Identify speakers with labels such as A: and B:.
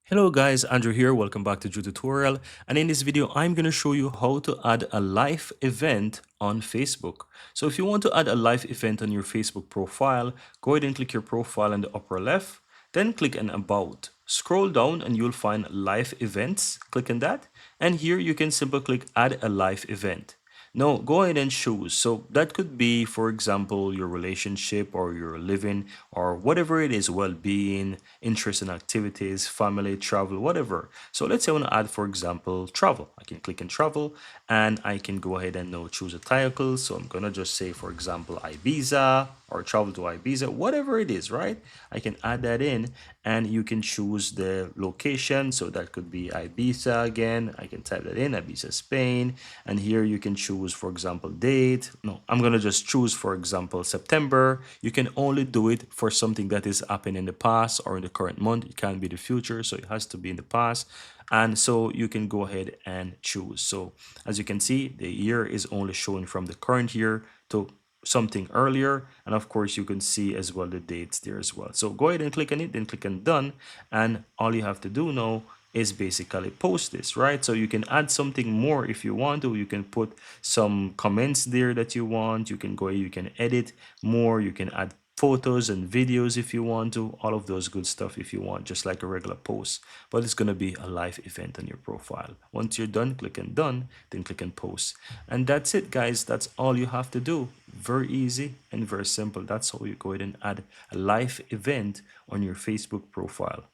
A: Hello guys, Andrew here. Welcome back to Drew Tutorial. And in this video, I'm going to show you how to add a live event on Facebook. So if you want to add a live event on your Facebook profile, go ahead and click your profile in the upper left, then click on About. Scroll down and you'll find Live Events. Click on that. And here you can simply click Add a Live Event. No, go ahead and choose. So that could be, for example, your relationship or your living or whatever it is, well-being, interest in activities, family, travel, whatever. So let's say I want to add, for example, travel. I can click on travel and I can go ahead and now choose a title. So I'm going to just say, for example, Ibiza or travel to Ibiza, whatever it is, right? I can add that in and you can choose the location. So that could be Ibiza again. I can type that in, Ibiza, Spain. And here you can choose, for example, date. No, I'm going to just choose, for example, September. You can only do it for something that is happening in the past or in the current month. It can't be the future. So it has to be in the past. And so you can go ahead and choose. So as you can see, the year is only showing from the current year to something earlier, and of course you can see as well the dates there as well. So go ahead and click on it, then click on done, and all you have to do now is basically post this, right? So you can add something more if you want to. You can put some comments there that you want. You can go, you can edit more, you can add photos and videos if you want to, all of those good stuff if you want, just like a regular post. But it's going to be a live event on your profile. Once you're done, click on done, then click on post. And that's it, guys. That's all you have to do. Very easy and very simple. That's how you go ahead and add a live event on your Facebook profile.